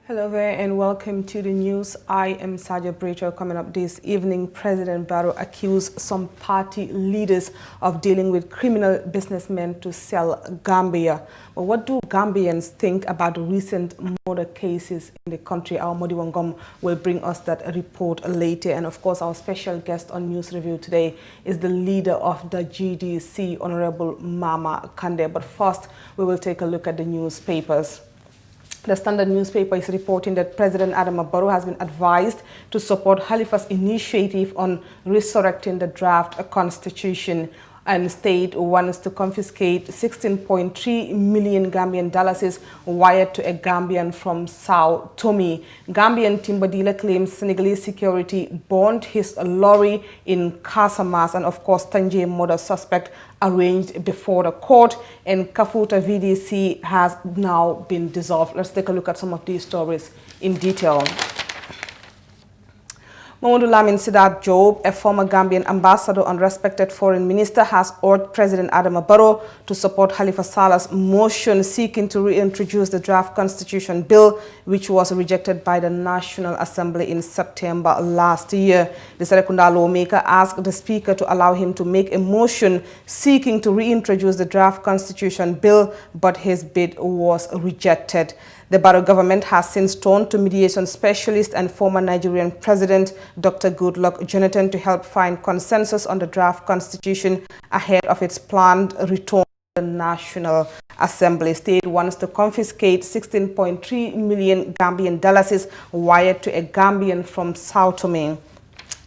Hello there and welcome to the news. I am Saja Brito. Coming up this evening, President Barrow accused some party leaders of dealing with criminal businessmen to sell Gambia. But what do Gambians think about the recent murder cases in the country? Our Modi Wangom will bring us that report later. And of course, our special guest on News Review today is the leader of the GDC, Honorable Mama Kande. But first, we will take a look at the newspapers. The Standard newspaper is reporting that President Adama Barrow has been advised to support Halifa's initiative on resurrecting the draft constitution, and state wants to confiscate 16.3 million Gambian dollars wired to a Gambian from Sao Tome. Gambian timber dealer claims Senegalese security burned his lorry in Casamas, and of course Tangier murder suspect arraigned before the court, and Kafuta VDC has now been dissolved. Let's take a look at some of these stories in detail. Mamadou Lamin Sidat Job, a former Gambian ambassador and respected foreign minister, has urged President Adama Barrow to support Halifa Salah's motion seeking to reintroduce the draft constitution bill, which was rejected by the National Assembly in September last year. The Serekunda lawmaker asked the speaker to allow him to make a motion seeking to reintroduce the draft constitution bill, but his bid was rejected. The Barrow government has since turned to mediation specialist and former Nigerian President Dr. Goodluck Jonathan to help find consensus on the draft constitution ahead of its planned return to the National Assembly. State wants to confiscate 16.3 million Gambian dollars wired to a Gambian from Sao Tome.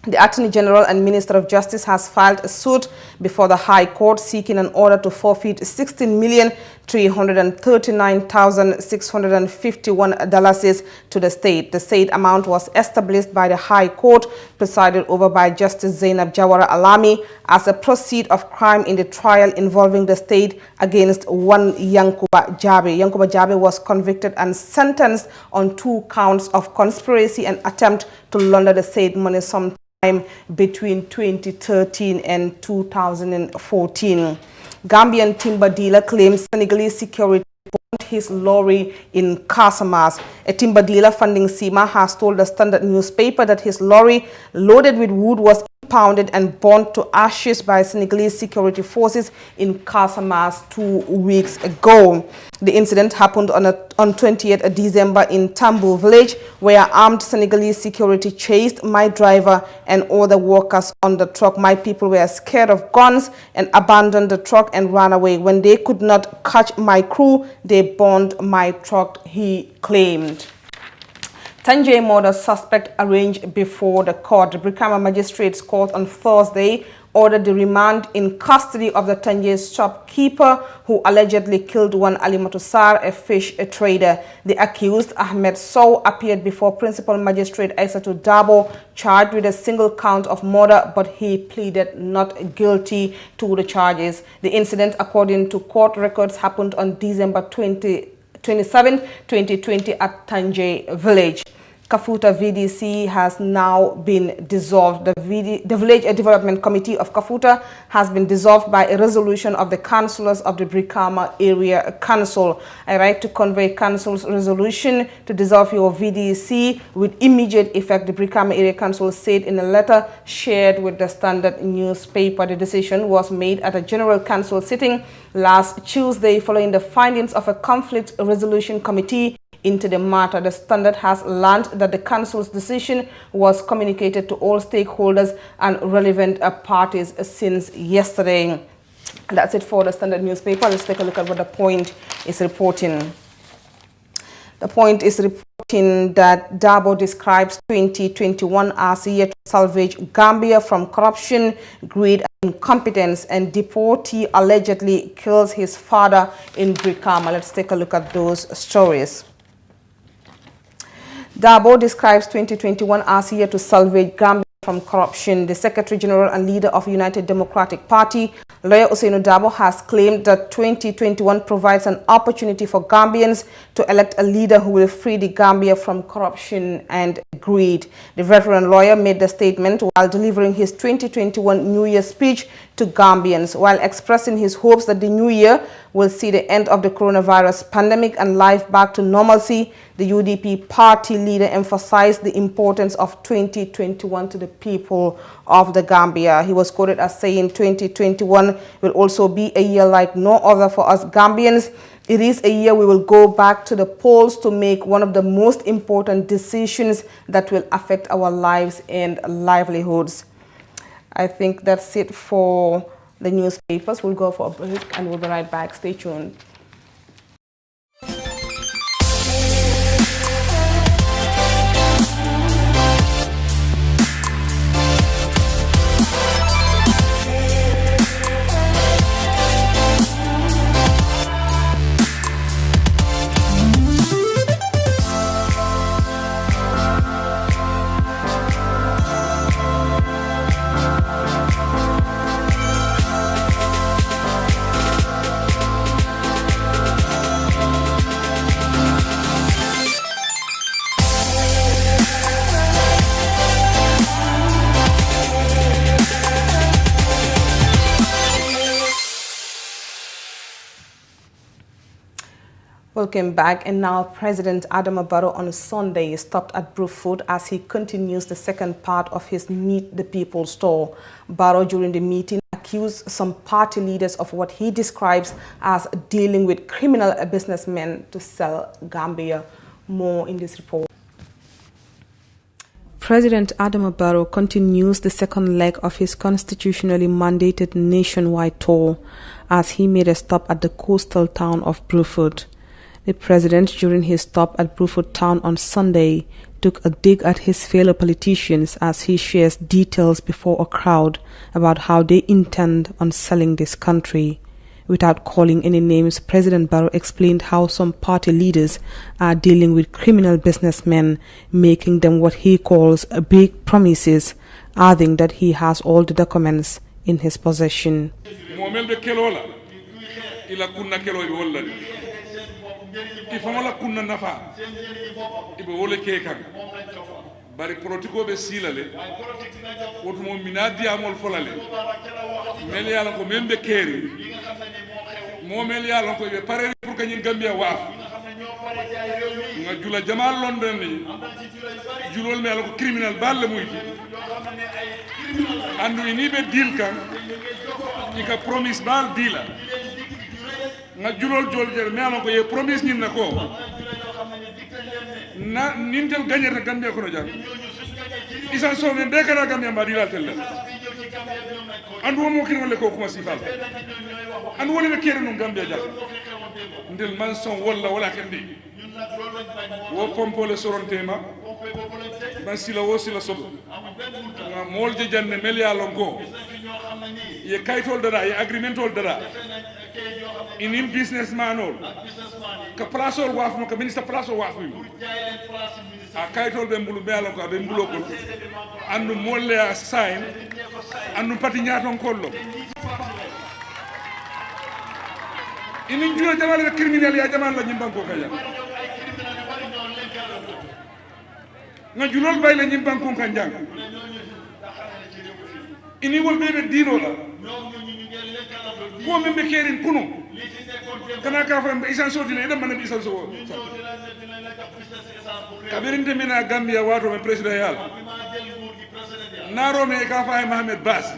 The Attorney General and Minister of Justice has filed a suit before the High Court seeking an order to forfeit $16,339,651 to the state. The said amount was established by the High Court, presided over by Justice Zainab Jawara Alami, as a proceed of crime in the trial involving the state against one Yankuba Jabe. Yankuba Jabe was convicted and sentenced on 2 counts of conspiracy and attempt to launder the said money sometime between 2013 and 2014. Gambian timber dealer claims Senegalese security burned his lorry in Casamas. A timber dealer funding SEMA has told the Standard newspaper that his lorry loaded with wood was impounded and burnt to ashes by Senegalese security forces in Casamas 2 weeks ago. The incident happened on 20th December in Tambul village, where armed Senegalese security chased my driver and other workers on the truck. My people were scared of guns and abandoned the truck and ran away. When they could not catch my crew, they burned my truck, he claimed. Tangier murder suspect arraigned before the court. The Brikama Magistrates Court on Thursday ordered the remand in custody of the Tangier shopkeeper who allegedly killed one Ali Matusar, a fish trader. The accused, Ahmed Sow, appeared before Principal Magistrate Aissatou Dabo, charged with a single count of murder, but he pleaded not guilty to the charges. The incident, according to court records, happened on December 27, 2020 at Tangier village. Kafuta VDC has now been dissolved. The Village Development Committee of Kafuta has been dissolved by a resolution of the councillors of the Brikama Area Council. I write to convey council's resolution to dissolve your VDC with immediate effect, the Brikama Area Council said in a letter shared with the Standard newspaper. The decision was made at a General Council sitting last Tuesday following the findings of a conflict resolution committee into the matter. The Standard has learned that the council's decision was communicated to all stakeholders and relevant parties since yesterday. That's it for the Standard newspaper. Let's take a look at what the Point is reporting. The Point is reporting that Dabo describes 2021 as a year to salvage Gambia from corruption, greed, and incompetence, and deportee allegedly kills his father in Brikama. Let's take a look at those stories. Dabo describes 2021 as a year to salvage Gambia from corruption. The Secretary General and leader of United Democratic Party, lawyer Ousainou Dabo, has claimed that 2021 provides an opportunity for Gambians to elect a leader who will free the Gambia from corruption and agreed. The veteran lawyer made the statement while delivering his 2021 New Year speech to Gambians, while expressing his hopes that the new year will see the end of the coronavirus pandemic and life back to normalcy. The UDP party leader emphasized the importance of 2021 to the people of the Gambia. He was quoted as saying 2021 will also be a year like no other for us Gambians. It is a year we will go back to the polls to make one of the most important decisions that will affect our lives and livelihoods. I think that's it for the newspapers. We'll go for a break and we'll be right back. Stay tuned. Welcome back. And now President Adama Barrow on Sunday stopped at Bruford as he continues the second part of his Meet the People tour. Barrow during the meeting accused some party leaders of what he describes as dealing with criminal businessmen to sell Gambia. More in this report. President Adama Barrow continues the second leg of his constitutionally mandated nationwide tour as he made a stop at the coastal town of Bruford. The president, during his stop at Bruford town on Sunday, took a dig at his fellow politicians as he shares details before a crowd about how they intend on selling this country. Without calling any names, President Barrow explained how some party leaders are dealing with criminal businessmen, making them what he calls big promises, adding that he has all the documents in his possession. Ifamola kunna nafa ibe wole kekan bari politiko be silale woto mo minadi amol folale mel yalla ko membe keri mo mel yalla ko be pare pour que ñin Gambia waaf nga jula jamal london ni julol mel ko criminal balle muy andu ni be deal kan ika promise bal deal nga julol jol jer me ko ye promise ñin na ko na nintel gagnata Gambia ko no jang isa so men be kana Gambia ma dilal tel andu mo kin wala ko kuma sifal andu wala be kere no Gambia jang ndel man son wala kendi wo pompo le sorontema ban sila wo sila sobo nga mol je janne mel ya lonko ye kaytol dara ye agreementol dara inin businessman ol ka place ol waf no ka ministre place ol waf a kaytol be mbulu be alon ko be mbulo ko andu molle a sign andu pati nyaton kollo inin juro jamal be criminel ya jamal la nyimban ko kaya nga julol bay la nyimban ko kanjang ini wol be dino la ko membe kerin kuno kana ka fa isan so dina edam man isan so kabirinde mina Gambia wato men president yal naro me ka fa Mohamed Bass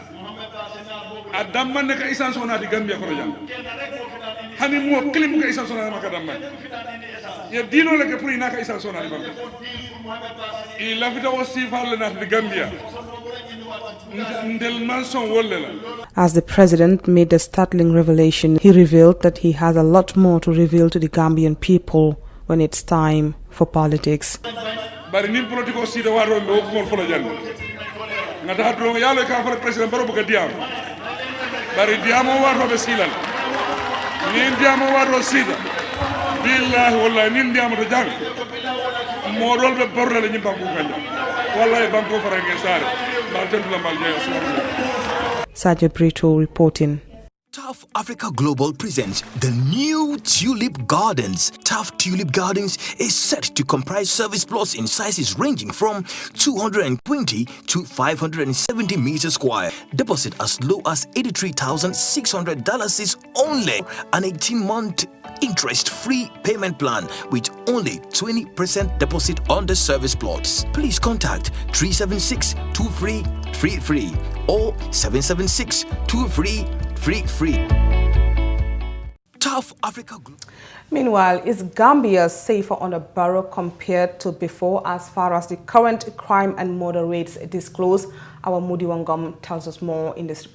adam man ka isan so na di Gambia ko jam hani mo klim ka isan so na maka dam man ye dino la ke pour ina ka isan so na di bank il la vita aussi parle na di Gambia. As the president made the startling revelation, he revealed that he has a lot more to reveal to the Gambian people when it's time for politics. Saja Brito reporting. Tough Africa Global presents the new Tulip Gardens. Tough Tulip Gardens is set to comprise service plots in sizes ranging from 220 to 570 meters square. Deposit as low as $83,600 is only an 18-month interest-free payment plan with only 20% deposit on the service plots. Please contact 376-2333 or 776-2333. Free. Tough Africa. Meanwhile, is Gambia safer on the borough compared to before as far as the current crime and murder rates disclosed? Our Moody Wangam tells us more in this.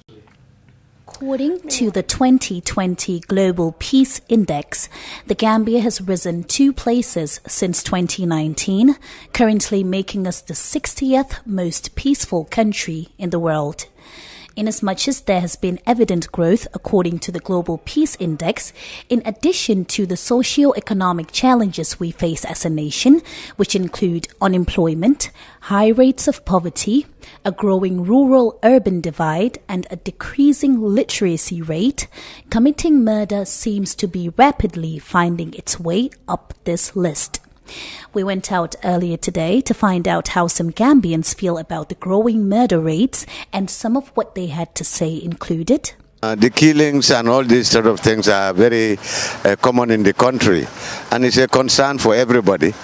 According to the 2020 Global Peace Index, the Gambia has risen 2 places since 2019, currently making us the 60th most peaceful country in the world. Inasmuch as there has been evident growth according to the Global Peace Index, in addition to the socio-economic challenges we face as a nation, which include unemployment, high rates of poverty, a growing rural-urban divide, and a decreasing literacy rate, committing murder seems to be rapidly finding its way up this list. We went out earlier today to find out how some Gambians feel about the growing murder rates, and some of what they had to say included. The killings and all these sort of things are very common in the country, and it's a concern for everybody.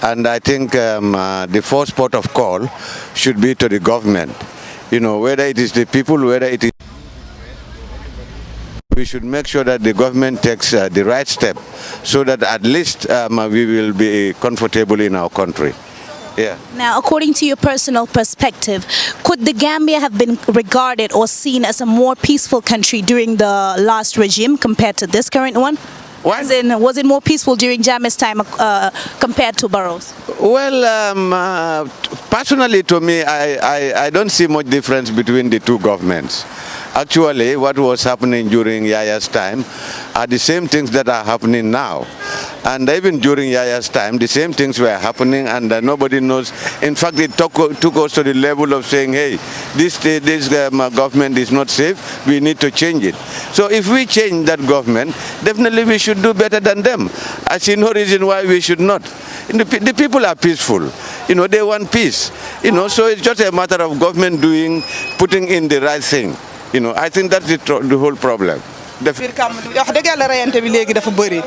And I think the first port of call should be to the government. You know, whether it is the people, whether it is... We should make sure that the government takes the right step so that at least we will be comfortable in our country. Yeah. Now, according to your personal perspective, could the Gambia have been regarded or seen as a more peaceful country during the last regime compared to this current one? Was it more peaceful during Jammeh's time compared to Barrow's? Well, personally to me, I don't see much difference between the two governments. Actually, what was happening during Yaya's time are the same things that are happening now. And even during Yaya's time, the same things were happening, and nobody knows. In fact, it took us to the level of saying, hey, this government is not safe, we need to change it. So if we change that government, definitely we should do better than them. I see no reason why we should not. The people are peaceful. You know, they want peace. You know, so it's just a matter of government putting in the right thing. You know, I think that's the whole problem. wax dëgg yàlla rayante bi léegi dafa bëri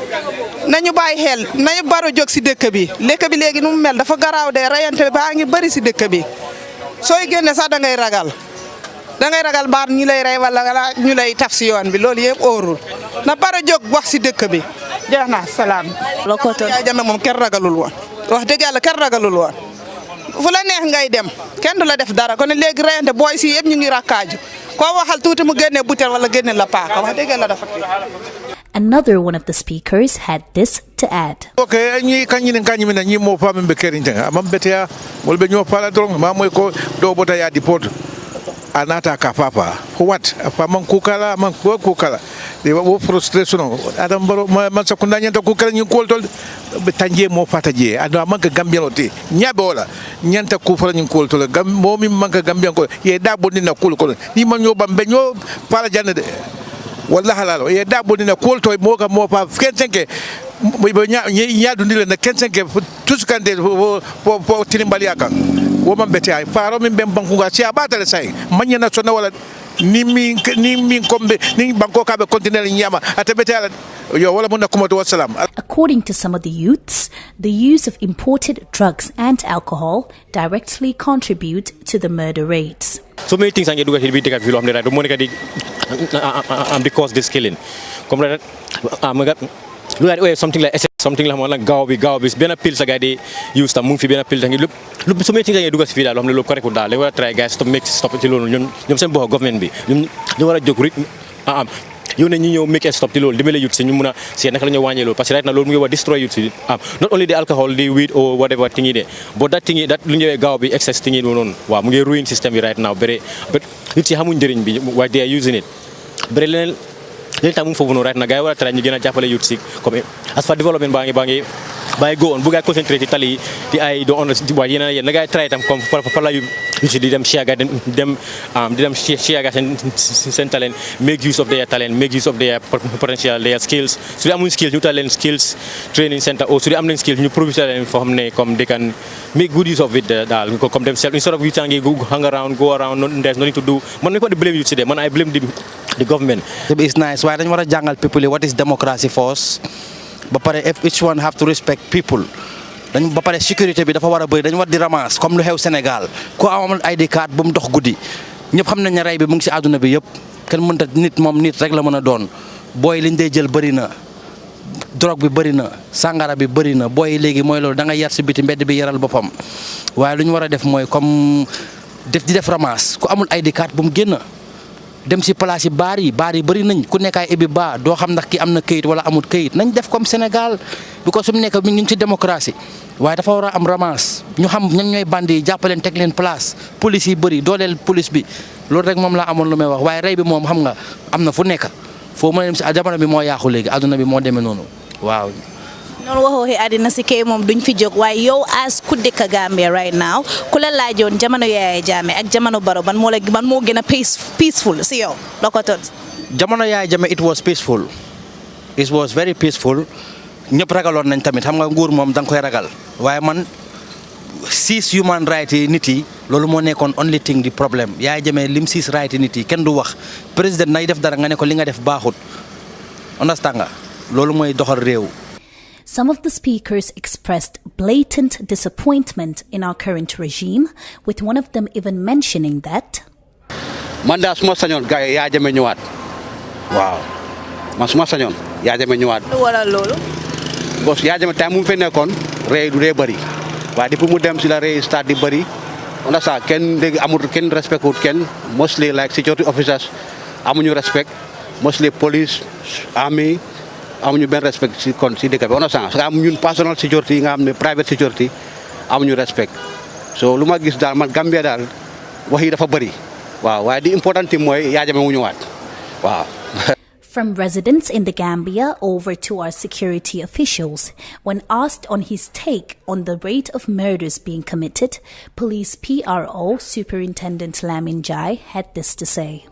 nañu bàyyi xel nañu baro jóg si dëkk bi lekk bi léegi nu mu mel dafa garaaw de rayante baa ngi bëri si dëkk bi sooy génne sax da ngay ragal baar ñu lay rey wala ñu lay taf si yoon bi loolu yëpp óorul na baro jóg wax si dëkk bi jeex na salaam yaa jame moom kenn ragalul woon wax dëgg yàlla kenn ragalul woon fu la neex ngay dem kenn du la def dara kon léegi rayante booy si yëpp ñu ngi rakkaaju. Another one of the speakers had this to add. Okay, ñi mo fami be keringa am betea wol be ñoo pala dron ma moy ko do bota ya deport anata ka papa for what fa man kukala man ko kukala de wo frustration adam baro man sakunda ñanta kukala ñi ko tol be tanje mo fata je ado man ka gambien oti ñabe wala ñanta ku fala ñi ko tol gam mo mi man ka gambien ko ye da bonni na kul ko ni man ñoo bambe ñoo pala janne de wallahi halalo ye da bonni na kul to mo ka mo fa kencenke mo ñaadu ndile na kencenke tuskande po tinimbali akan woman bete ay faro min ben banku ga ci abatale say manya na sonna wala ni min kombe ni banko ka be continue nyama atebete ala yo wala mun nakum wa salam. According to some of the youths, the use of imported drugs and alcohol directly contribute to the murder rates. So many things ange duga hilbi tika filo amne do monika di am the cause this killing comme that look at something like something like gaw bi bena pil sa gadi use ta mu fi bena pil tangi lu so many things ange duga fi dal lo xamne lo correct dal le wara try guys stop ci lolu ñom sen bo government bi ñu wara jog rek yow ne ñi ñew make stop ci lolu dimele youth ci ñu mëna sé nak lañu wañé lolu parce que right now lolu mu ngi wa destroy youth ci not only the alcohol the weed or whatever thing ide but that thing that lu ñewé gaw bi excess thing non wa mu ngi ruin system bi right now but youth ci xamuñ ndëriñ bi why they are using it bere leen tam mu fofu no right na gay wara tra ñu gëna jappalé youth ci comme as fa development baangi by go on bu guy concentrate tali the I don't understand why yena guy try tam comme fa la yu ci di dem share guy dem share guy sen talent make use of their talent make use of their potential their skills so amuñ skills ñu talent skills training center or so am nañ skills ñu profiter leen fo xamne comme they can make good use of it dal comme themselves instead of you tangi go hang around go around there's nothing to do man ko di blame you today man I blame the government. It's nice why dañ wara jangal people what is democracy force ba pare if each one have to respect people dañ ba pare sécurité bi dafa wara beuy dañ war di ramas comme lu xew Sénégal ko amul ID card bu mu dox guddi ñepp xam nañ ne ray bi mu ngi ci aduna bi yépp kenn mënta nit mom nit rek la mëna doon boy liñ day jël bari na drogue bi bari na sangara bi bari na boy légui moy lolu da nga yar ci biti mbedd bi yaral bopam waye luñ wara def moy comme def ramas ku amul ID card bu mu genn dem ci place yi bari bari nañ ku nekk ay ibi ba do xam ndax ki amna keuyit wala amul keuyit nañ def comme Sénégal because sum nekk mi ngi ci démocratie waye dafa wara am ramas ñu xam ñan ñoy bandi jappalen tek leen place police yi bari dolel police bi lool rek mom la amon lu may wax waye ray bi mom xam nga amna fu nekk fo mo dem ci jamono bi mo yaaxu legi aduna bi mo démé nonu waaw non waxo he adina ci kay mom duñ fi jog waye yow as ku dekk Gambia right now kula laajoon jamono Yaya Jammeh ak jamono Barrow ban mo gëna peaceful ci yow lako tot jamono Yaya Jammeh it was peaceful it was very peaceful ñepp ragalon nañ tamit xam nga nguur mom dang koy ragal waye man six human rights nit yi lolu mo nekkon only thing the problem Yaya Jammeh lim six rights nit yi ken du wax president nay def dara nga ne ko li nga def baaxut understand nga lolu moy doxal rew. Some of the speakers expressed blatant disappointment in our current regime, with one of them even mentioning that man da suma sañon gaay Yaya Jammeh ñëwaat waaw man suma sañon Yaya Jammeh ñëwaat wala lolu boss Yaya Jammeh tay mu fe nekkon rey du bari wa depuis mu dem ci la rey stade di bari on a ça ken deg amul ken respect ken mostly like security officers amuñu respect mostly police army amuñu ben respect ci kon ci dëkk bi on a sens am ñun personal security nga am ne private security amuñu respect so luma gis dal man Gambia dal wax yi dafa bari waaw waaye di important moy Yaya Jammeh mu ñëwaat waaw. From residents in the Gambia over to our security officials, when asked on his take on the rate of murders being committed, Police PRO Superintendent Lamin Jai had this to say.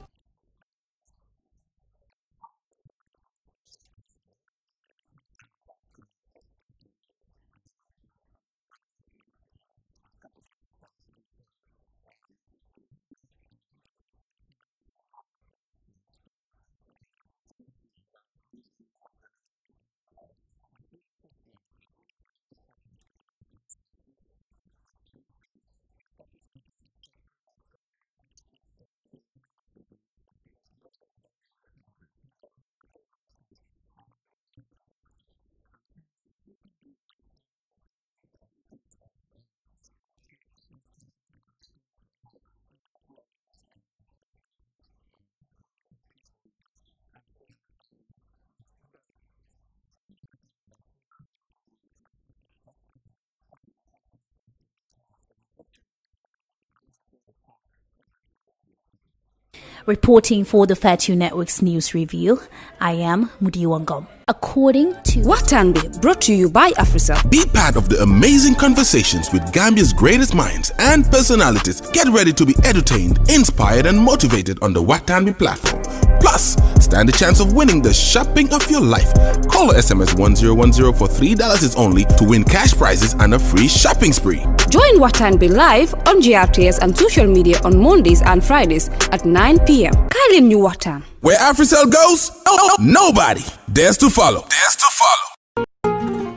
Reporting for the Fatu Network's News Review, I am Mudiwangom. According to Watanbe, brought to you by Afrisa. Be part of the amazing conversations with Gambia's greatest minds and personalities. Get ready to be entertained, inspired, and motivated on the Watanbe platform. Plus, stand a chance of winning the shopping of your life. Call or SMS 1010 for $3 is only to win cash prizes and a free shopping spree. Join Watanbe live on GRTS and social media on Mondays and Fridays at 9 p.m. Kailin New Watan. Where AfriCell goes, nobody dares to follow.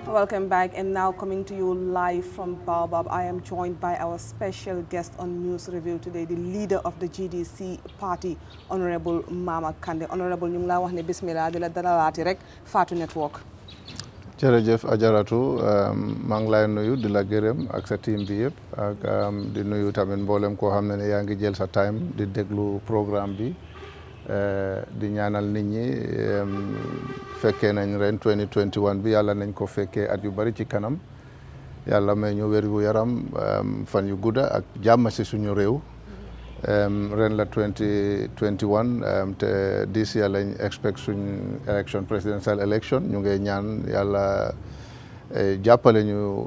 Welcome back, and now coming to you live from Baobab, I am joined by our special guest on News Review today, the leader of the GDC party, Honorable Mama Kandeh. Honorable, ñu ngi la wax ne bismillah di la dalalaati rek Fatu Network. jërëjëf Ajaratu maa ngi lay nuyu di la gërëm ak sa team bi yëpp ak di nuyu tamit mboolem koo xam ne yaa ngi jël sa time di déglu programme bi di ñaanal nit ñi fekkee nañ ren 2021 bi yàlla nañ ko fekkee at yu bari ci kanam yàlla may ñu wér gu yaram fan yu gudda ak jàmm ci suñu réew ren la 2021 te this year lañ expect suñ election presidential election ñu ngi ñaan yàlla jàppale ñu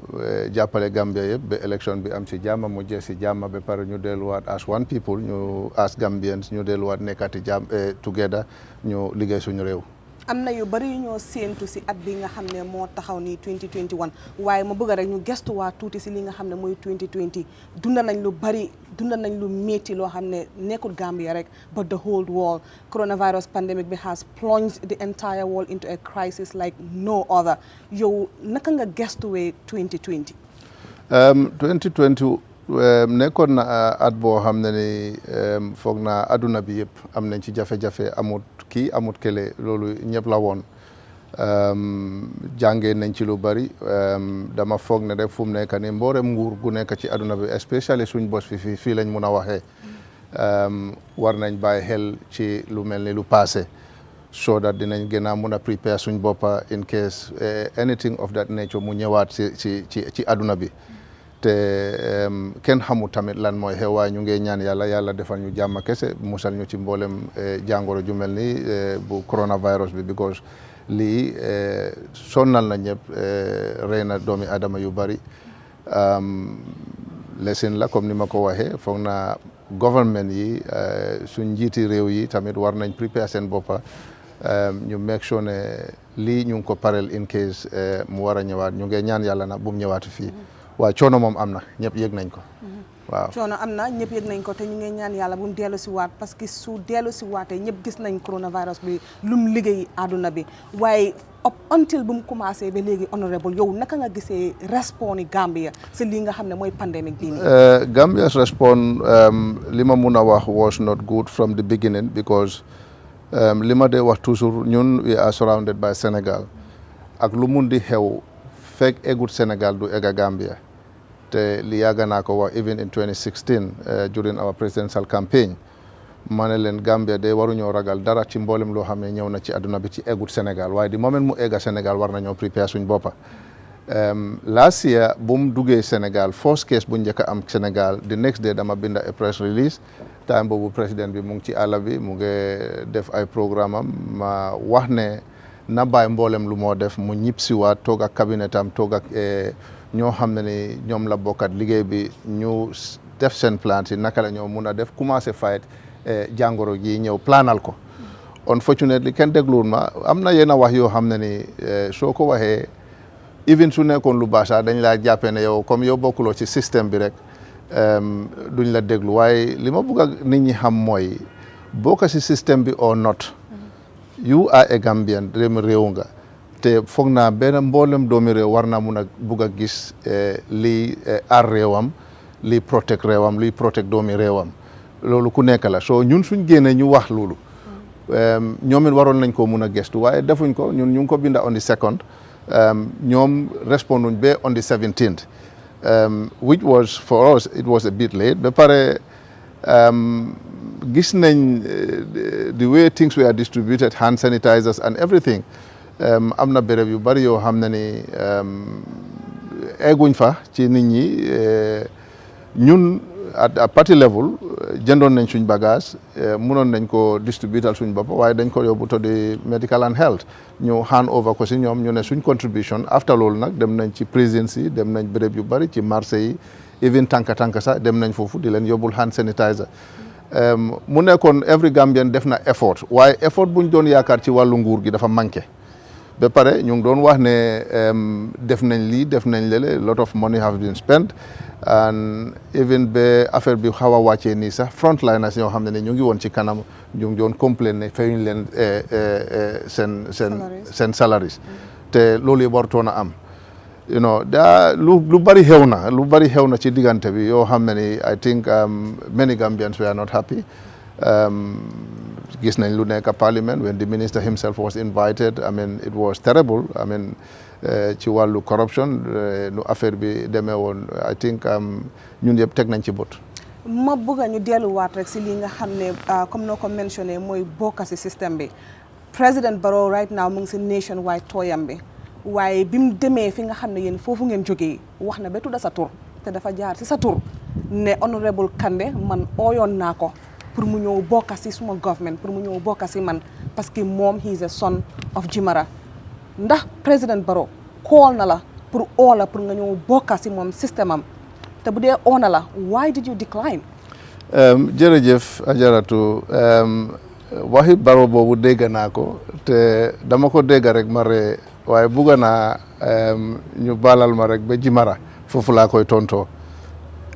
jàppale Gambia yëpp ba élection bi am ci jàmm mu jeex ci jàmm ba pare ñu delluwaat as one people ñu as Gambians ñu delluwaat nekkati jàmm together ñu liggéey suñu réew. am na yu bari yu ñoo séentu si at bi nga xam ne moo taxaw nii 2021 waaye ma bëgg rek ñu gestuwaat tuuti si li nga xam ne mooy 2020 dunda nañ lu bari dunda nañ lu métti loo xam ne nekkul Gambia rek but the whole world. Coronavirus pandemic bi has plunged the entire world into a crisis like no other. Yow naka nga gestuwee 2020? 2020 nekkoon na at boo xam ne ni foog naa adduna bi yëpp am nañ ci jafe-jafe amut kii amut kele loolu ñëpp la woon jàngee nañ ci lu bari dama foog ne rek fu mu nekk ni mboolem nguur gu nekk ci adduna bi especially suñ bos fii lañ mun a waxee war nañ bàyyi xel ci lu mel ni lu passé so that dinañ gën a mun a prepare suñ boppa in case anything of that nature mu ñëwaat ci adduna bi te kenn xamul tamit lan mooy xew waaye ñu ngi ñaan yàlla defal ñu jàmm kese musal ñu ci mboolem jàngoro ju mel ni bu coronavirus bi because lii sonnal na ñëpp rey na doomi adama yu bari lesin la comme ni ma ko waxee foog na government yi suñ njiiti réew yi tamit war nañ prepare seen boppa ñu make sure ne lii ñu ngi ko parel in case mu war a ñëwaat ñu ngi ñaan yàlla na bu mu ñëwaat fii waaw coono moom am na ñëpp yëg nañ ko waaw coono am na ñëpp yëg nañ ko te ñu ngi ñaan yàlla bu mu dellu si waat parce que su dellu si waatee ñëpp gis nañ coronavirus bi lum liggéey àdduna bi waaye up until bu mu commencé ba léegi honorable yow naka nga gisee response Gambia si lii nga xam ne mooy pandemic bii nii Gambia's response li ma mun a wax was not good from the beginning because li ma dee wax toujours ñun we are surrounded by Sénégal ak lu mun di xew fekk egut Sénégal du egga Gambia te li yàgg naa ko wax even in 2016 during our presidential campaign ma ne leen Gambia de waruñoo ragal dara ci mboolem loo xam ne ñëw na ci àdduna bi ci egut Sénégal waaye di moment mu egga Sénégal war nañoo prepare suñ boppa last year bu mu duggee Sénégal first case bu njëkk a am Sénégal the next day dama binda a press release time boobu président bi mu ngi ci àll bi mu ngi def ay programme am ma wax ne na bàyyi mboolem lu moo def mu ñib siwaat toog ak cabinet am toog ak ñoo xam ne ni ñoom la bokkat liggéey bi ñu def seen plan si naka la ñoo mun a def commencé fight jàngoro ji ñëw planal ko unfortunately kenn dégluwul ma am na yenn wax yoo xam ne ni soo ko waxee even su nekkoon lu baax sax dañ laa jàppee ne yow comme yow bokkuloo ci système bi rek duñ la déglu waaye li ma bëgg a nit ñi xam mooy bokk si système bi or not you are a Gambian réew nga te foog naa benn mboolem doomi réew war naa mun a bugg a gis lii aar réewam lii protect réewam lii protect doomi réewam loolu ku nekk la soo ñun suñ génnee ñu wax loolu ñoom it waroon nañ ko mun a gestu waaye defuñ ko ñun ñu ngi ko binda on the second ñoom responduñ ba on the 17th which was for us it was a bit late ba pare gis nañ the way things were distributed hand sanitizers and everything am na béréb yu bari yoo xam ne ni egguñ fa ci nit ñi ñun at party level jëndoon nañ suñ bagage mënoon nañ ko distributal suñ bopp waaye dañ ko yóbbu to the medical and health ñu hand over ko si ñoom ñu ne suñ contribution after loolu nag dem nañ ci prisons yi dem nañ béréb yu bari ci marché yi even tànka sax dem nañ foofu di leen yóbbul hand sanitizer mu nekkoon every Gambian def na effort waaye effort buñ doon yaakaar ci wàllu nguur gi dafa manqué ba pare ñu ngi doon wax ne def nañ lii def nañ lele lot of money have been spent and even ba affaire bi xaw a wàccee nii sax frontliners ñoo xam ne ñu ngi woon ci kanam ñu ngi doon complain ne fayuñ leen seen salaries te loolu yëpp warutoon a am you know daa lu bari xew na ci diggante bi yoo xam ne ni I think many Gambians were not happy gis nañ lu nekk parliament when the minister himself was invited I mean it was terrible I mean ci wàllu corruption nu affaire bi demee woon I think ñun yëpp teg nañ ci bët. ma bëgg ñu delluwaat rek si li nga xam ne comme noo ko mentionné mooy bokk si système bi président Barrow right now mu ngi si nationwide tooyam bi waaye bi mu demee fi nga xam ne yéen foofu ngeen jógee wax na ba tudda sa tur te dafa jaar si sa tur ne honorable Kandeh man ooyoon naa ko pour mu ñëw bokk si suma government pour mu ñëw bokk si man parce que moom he is a son of Jimara ndax président Barrow call na la pour oo la pour nga ñëw bokka si moom système am te bu dee oo na la why did you decline? jërëjëf Ajaratu waxi Barrow boobu dégg naa ko te dama ko dégg rek ma ree waaye bugga naa ñu balal ma rek ba Jimara foofu laa koy tontoo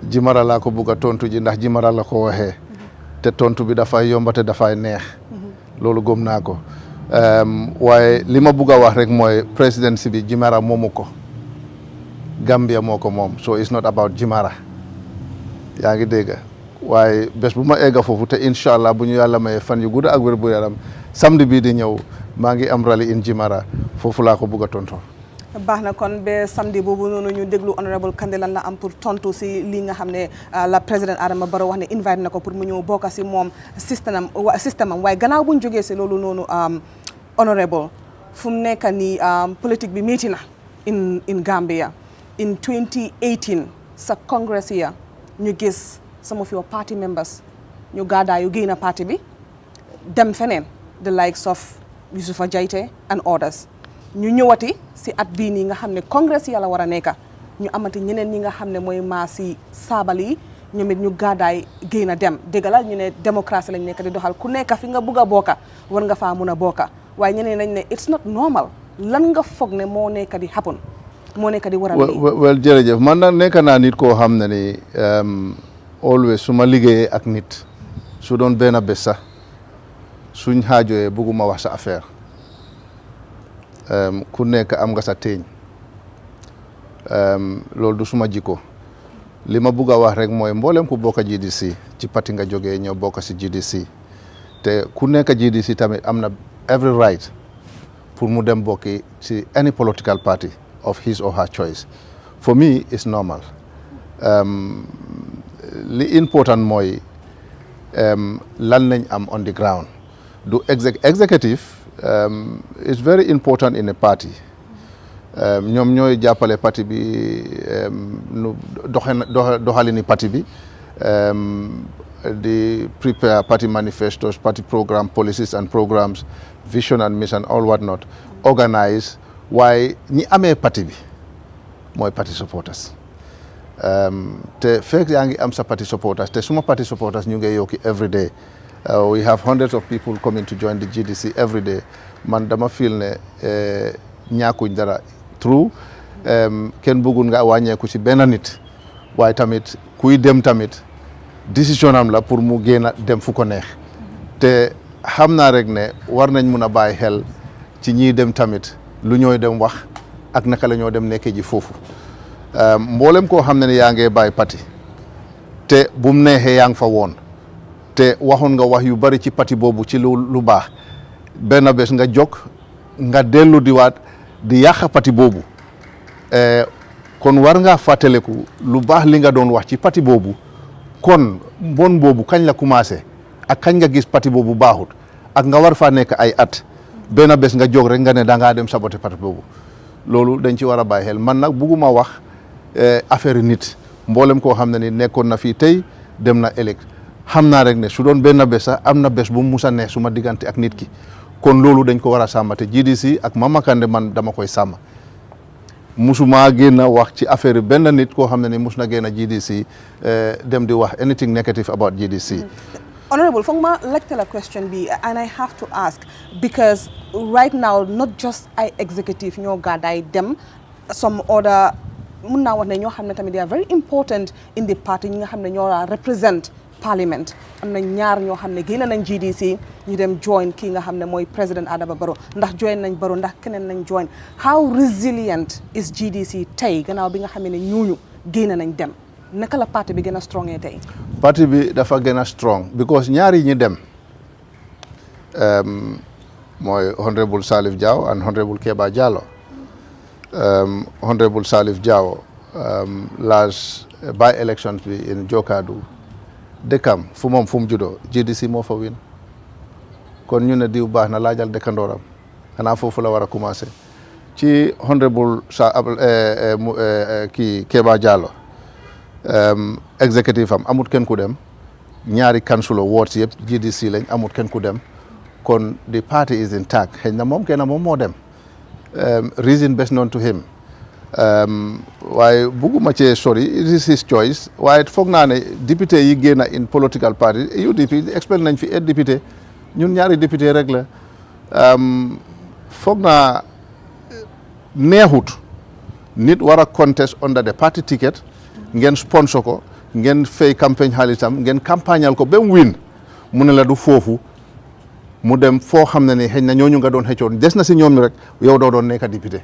Jimara laa ko bugg a tontu ji ndax Jimara la ko waxee te tontu bi dafay yomba te dafay neex loolu gëm naa ko waaye li ma bugg a wax rek mooy presidency bi Jimara moomu ko Gambia moo ko moom so it's not about Jimara yaa ngi dégg waaye bés bu ma egga foofu te incha allah bu ñu yàlla maye fan yu gudd ak wér bu yaram samedi bii di ñëw maa ngi am rally in Jimara foofu laa ko bugg a tontoo. baax na kon ba samedi boobu noonu ñu déglu honorable Kandeh lan la am pour tontu si li nga xam ne la président Adama Barrow wax ne invite na ko pour mu ñëw bokk si moom système am waaye gannaaw bu ñu jógee si loolu noonu honorable fu mu nekk nii politique bi métti na in Gambia in 2018 sa congress ya ñu gis some of your party members ñu gàddaa yu génn parti bi dem feneen the likes of Youssoufa Jaiteh and others ñu ñëwati si at bii nii nga xam ne congress yàlla war a nekka ñu amati ñeneen ñi nga xam ne mooy maa si saabal yi ñoom it ñu gàddaay génn dem dégg la ñu ne démocratie lañ nekk di doxal ku nekk fi nga bugg a bokka war nga faa mun a bokka waaye ñeneen nañ ne it's not normal lan nga foog ne moo nekk di happen moo nekk di waral well jërëjëf man nag nekk naa nit koo xam ne ni always su ma liggéeyee ak nit su doon benn bés sax suñ xaajoyee bëgguma wax sa affaire ku nekk am nga sa teeñ loolu du suma jikko li ma bugg a wax rek mooy mboolem ku bokk GDC ci parti nga jógee ñëw bokk si GDC te ku nekk GDC tamit am na every right pour mu dem bokki si any political party of his or her choice for me it's normal li important mooy lan lañ am on the ground du executive is very important in a party ñoom ñooy jàppale parti bi nu doxalini parti bi di prepare party manifestos, party program, policies and programs, vision and mission, all what not, organize waaye ñi amee parti bi mooy party supporters te fekk yaa ngi am sa party supporters te suma party supporters ñu ngi yokki every day we have hundreds of people coming to join the GDC every day man dama feel ne ñaakuñ dara true kenn bëggul nga wàññeeku ci benn nit waaye tamit kuy dem tamit décision am la pour mu génn dem fu ko neex te xam naa rek ne war nañ mun a bàyyi xel ci ñiy dem tamit lu ñooy dem wax ak naka la ñoo dem nekkee ji foofu mboolem koo xam ne yaa ngee bàyyi parti te bu mu neexee yaa ngi fa woon te waxoon nga wax yu bari ci parti boobu ci lu baax benn bés nga jóg nga dellu diwaat di yàq parti boobu kon war ngaa fàttaleku lu baax li nga doon wax ci parti boobu kon mbon boobu kañ la commencé ak kañ nga gis parti boobu baaxut ak nga war faa nekk ay at benn bés nga jóg rek nga ne da ngaa dem saboter parti boobu loolu dañ ci war a bàyyi xel man nag bugguma wax affaire nit mboolem koo xam ne ni nekkoon na fii tey dem na ëllëg xam naa rek ne su doon benn bés sax am na bés bu mu musa neex su ma diggante ak nit ki kon loolu dañ ko war a sàmm te GDC ak Mama Kandeh man dama koy sàmm musuma génn wax ci affaire benn nit koo xam ne ni mus na génn GDC dem di wax anything negative about GDC. Honorable, foog ma laajte la question bi and I have to ask because right now not just ay executive ñoo gàddaay dem some other mun naa wax ne ñoo xam ne tamit they are very important in the party ñi nga xam ne ñoo la represent parliament am na ñaar ñoo xam ne génn nañ GDC ñu dem join kii nga xam ne mooy président Adama Barrow ndax join nañ Barrow ndax keneen nañ join how resilient is GDC tey gannaaw bi nga xam ne ñooñu génn nañ dem naka la parti bi gën a strongé tey. parti bi dafa gën a strong because ñaari ñi dem mooy honorable Salif Diaw and honorable Keba Jallow honorable Salif Diaw last by elections bi in Jokadu dëkkam fu moom fu mu juddoo GDC moo fa win kon ñu ne diw baax na laajal dëkkandooram xanaa foofu la war a commencé ci honorable kii Keba Jallow executive am amut kenn ku dem ñaari councilor wards yëpp GDC lañ amut kenn ku dem kon the party is intact xëy na moom kenn moom moo dem reason best known to him waaye bugguma cee sori it is his choice waaye foog naa ne député yi génn in political party UDP expel nañ fi 8 député ñun ñaari député rek la foog naa neexut nit war a contest under the party ticket ngeen sponsor ko ngeen fay campagne xaalisam ngeen campagnal ko ba mu win mu ne la du foofu mu dem foo xam ne ni xëy na ñooñu nga doon xëccoon des na si ñoom rek yow doo doon nekk député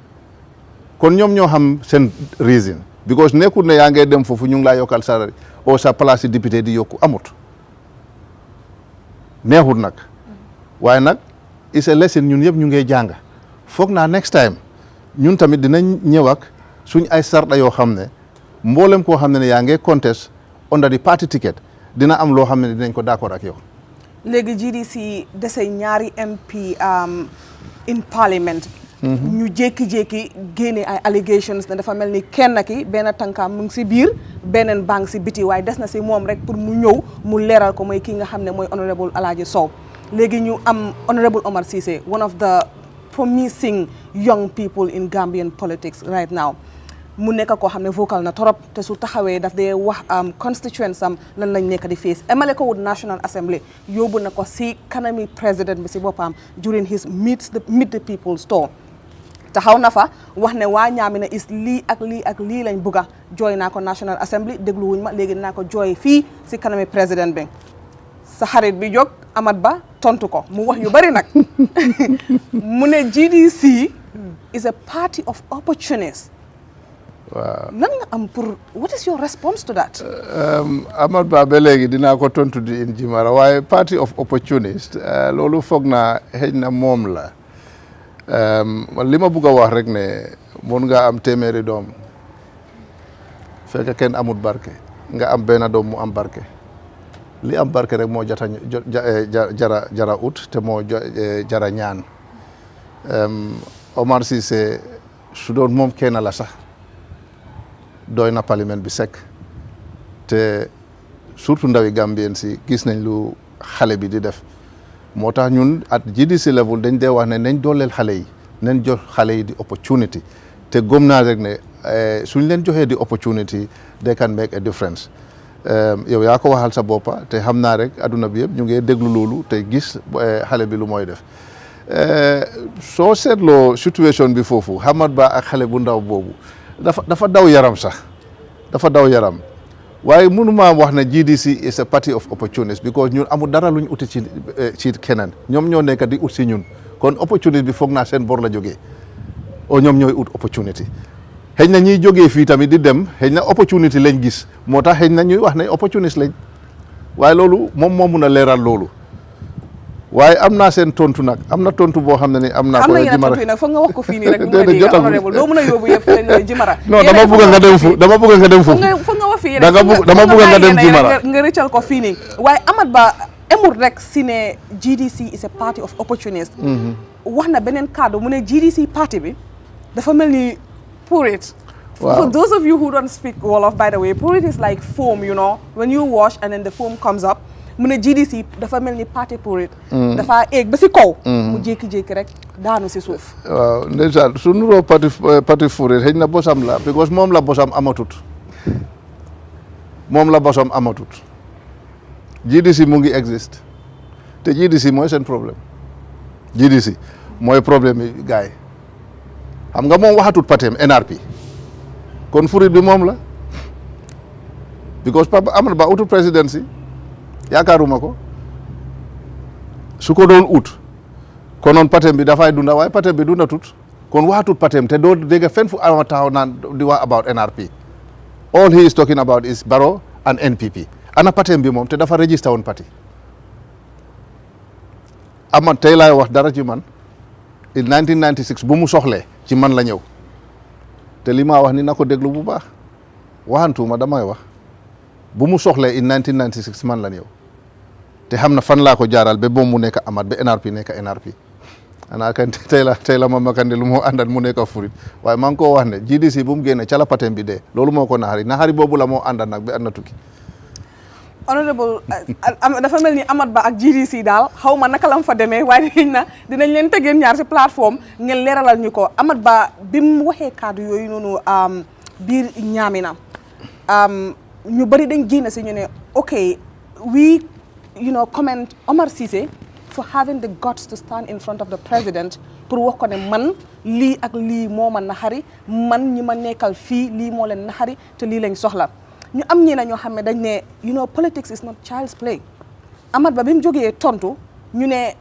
kon ñoom ñoo xam seen reason because nekkul ne yaa ngay dem foofu ñu ngi laa yokkal salary o sa place yi député di yokku amut neexut nag waaye nag is a lesson ñun yëpp ñu ngay jàng foog naa next time ñun tamit dinañ ñëw ak suñ ay sarda yoo xam ne mboolem koo xam ne yaa ngay contest under the party ticket dina am loo xam ne dinañ ko d'accord ak yow. léegi GDC dese ñaari MP in parliament. ñu jékki-jékki génne ay allegations ne dafa mel ni kenn ki benn tànkaam mu ngi si biir beneen baa ngi si biti waaye des na si moom rek pour mu ñëw mu leeral ko mooy kii nga xam ne mooy honorable Alhaji Sow léegi ñu am honorable Omar Ceesay one of the promising young people in Gambian politics right now mu nekk koo xam ne vocal na torop te su taxawee daf dee wax constituents am lan lañ nekk di face emale ko wut National Assembly yóbbu na ko si kanami président bi si boppam during his meet the people's tour taxaw na fa wax ne waa ñaami ne is lii ak lii ak lii lañ bugga jooy naa ko National Assembly déglu wuñ ma léegi dinaa ko jooy fii si kanami président bi sa xarit bi jóg Amat Bah tontu ko mu wax yu bari nag mu ne GDC is a party of opportunists. waaw lan nga am pour what is your response to that. Amat Bah ba léegi dinaa ko tontu di in Jimara waaye party of opportunists loolu foog naa xëy na moom la li ma bugg a wax rek ne mun nga am téeméeri doom fekk kenn amut barke nga am benn doom mu am barke li am barke rek moo jara ut te moo jara ñaan Omar Ceesay su doon moom kenn la sax doy na parlement bi sekk te surtout ndawi Gambien si gis nañ lu xale bi di def moo tax ñun at GDC level dañ dee wax ne nañ dooleel xale yi nañ jox xale yi di opportunity te gëm naa rek ne suñ leen joxee di opportunity they can make a difference yow yaa ko waxal sa boppa te xam naa rek adduna bi yëpp ñu ngi déglu loolu te gis xale bi lu mooy def soo seetloo situation bi foofu Amat Bah ak xale bu ndaw boobu dafa daw yaram sax dafa daw yaram waaye mënuma wax ne GDC is a party of opportunists because ñun amul dara luñ uti ci keneen ñoom ñoo nekk di ut si ñun kon opportunity bi foog naa seen bor la jógee o ñoom ñooy ut opportunity xëy na ñiy jógee fii tamit di dem xëy na opportunity lañ gis moo tax xëy na ñuy wax ne opportunist lañ waaye loolu moom moo mun a leeral loolu waaye am naa seen tontu nag am na tontu boo xam ne ni am naa ko yeneen tontu yi nag foog nga wax ko fii nii rek mu ngi dégg honorable doo mën a yóbbu yëpp fële nga Jimara non dama bëgg nga dem foofu foog nga wax fii dama bëgg nga dem Jimara nga rëccal ko fii nii waaye Amat Bah emul rek si ne GDC is a party of opportunists wax na beneen kàddu mu ne GDC party bi dafa mel ni purit. For those of you who don't speak Wolof, by the way, purit is like foam, you know, when you wash and then the foam comes up. mu ne GDC dafa mel ni parti purit. dafa egg ba si kaw. mu jékki-jékki rek daanu si suuf. waaw ndeysaan su nuroo parti purit xëy na bosam la because moom la bosam amatut GDC mu ngi exist te GDC mooy seen problème GDC mooy problème yi gars yi xam nga moom waxatut patem NRP kon furit bi moom la because Papa Amat Bah utu présidence yaakaaruma ko su ko doon ut konoon patem bi dafay dunda waaye patem bi dunda tut kon waxatut patem te doo dégg fenn fu ama taxaw naan di wax about NRP all he is talking about is Barrow and NPP ana patem bi moom te dafa register woon parti Amat tey laay wax dara ci man in 1996 bu mu soxlee ci man la ñëw te li ma wax ni na ko déglu bu baax waxantuma damay wax bu mu soxlee in 1996 man la ñëw te xam na fan laa ko jaaral ba moom mu nekk Amat ba NRP nekk NRP ana kan tey la ma makande lu moo àndat mu nekk furit waaye maa ngi koo wax ne GDC bu mu génne ca la patem bi dee loolu moo ko naxari boobu la moo àndat nag ba ànd na tukki honorable dafa mel ni Amat Bah ak GDC daal xaw ma naka lam fa demee waaye dinañ leen tegeen ñaar ci plateforme ngeen leeralal ñu ko Amat Bah bi mu waxee kàddu yooyu noonu biir Ñaamina ñu bari dañ génn si ñu ne ok we comment Omar Ceesay for having the guts to stand in front of the president pour wax ko ne man lii ak lii moo ma naxari man ñi ma nekkal fii lii moo leen naxari te lii lañ soxla ñu am ñi na ñoo xam ne dañ ne politics is not child's play Amat Bah bi mu jógee tontu ñu ne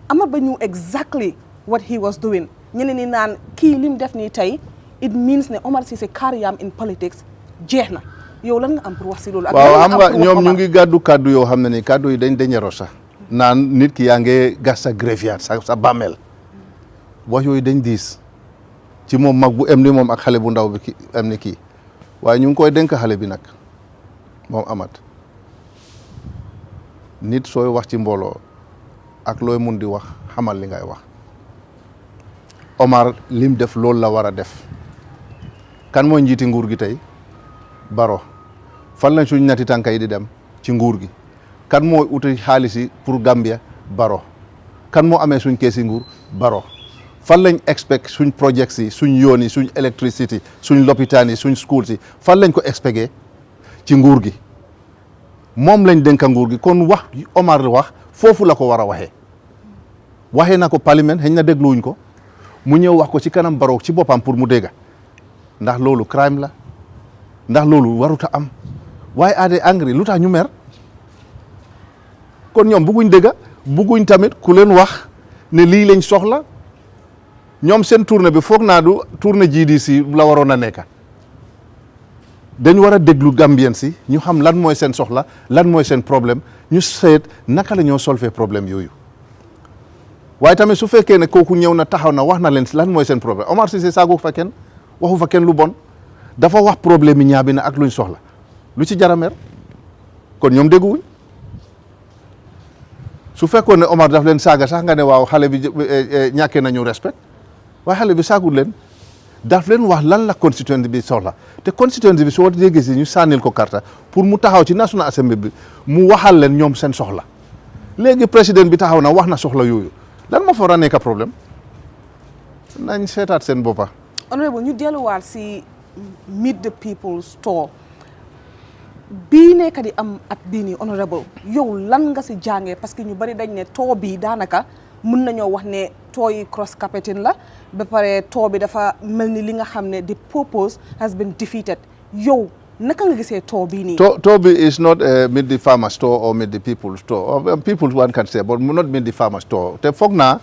Amat Bah knew exactly what he was doing ñeneen ñi naan kii li mu def nii tey it means ne Omar Ceesay career in politics jeex na yow lan nga am pour wax si loolu. waaw xam nga ñoom ñu ngi gàddu kàddu yoo xam ne ni kàddu yi dañ dañero sax naan nit ki yaa ngi gas sa graveyard sa bàmmeel wax yooyu dañ diis ci moom mag bu em ni moom ak xale bu ndaw bi ki em ni kii waaye ñu ngi koy dénk xale bi nag moom Amat nit sooy wax ci mbooloo ak looy mun di wax xamal li ngay wax Omar lim def loolu la war a def kan mooy njiiti nguur gi tey Baro fan lañ suñ ñatti tànka yi di dem ci nguur gi kan moo uti xaalis yi pour Gambia Baro kan moo amee suñ keesi nguur Baro fan lañ expect suñ projets yi suñ yoon yi suñ électricité suñ lopitaan yi suñ schools yi fan lañ ko expecté ci nguur gi moom lañ dénka nguur gi kon wax Omar wax foofu la ko war a waxee na ko parlement xëy na dégluwuñ ko mu ñëw wax ko ci kanam Baro ci boppam pour mu dégga ndax loolu crime la ndax loolu waruta am waaye aade engrais lu tax ñu mer kon ñoom bugguñ dégga bugguñ tamit ku leen wax ne lii lañ soxla ñoom seen tournée bi foog naa du tournée GDC la waroon a nekk dañ war a déglu Gambien si ñu xam lan mooy seen soxla lan mooy seen problème ñu seet naka la ñoo solver problème yooyu waaye tamit su fekkee ne kooku ñëw na taxaw na wax na leen lan mooy seen problème Omar Ceesay saagu fa kenn waxu fa kenn lu bon dafa wax problème yi Ñaamina ak luñ soxla lu ci jaramer kon ñoom dégguwuñ su fekkoon ne Omar daf leen saaga sax nga ne waaw xale bi ñàkkee nañu respect waaye xale bi saagul leen daf leen wax lan la constituent bi soxla te constituent bi soo déggee si ñu sànnil ko karta pour mu taxaw ci National Assembly bi mu waxal leen ñoom seen soxla léegi président bi taxaw na wax na soxla yooyu lan moo fa war a nekk problème nañ seetaat seen boppa honorable ñu delluwaat si meet the people store bii nekk di am at bii nii honorable yow lan nga si jàngee parce que ñu bari dañ ne too bii daanaka mun nañoo wax ne too yi cross carpeting la ba pare too bi dafa mel ni li nga xam ne the purpose has been defeated yow naka nga gisee too bii nii. too bi is not meet the farmer store or meet the people store or people one can say but not meet the farmer store te foog naa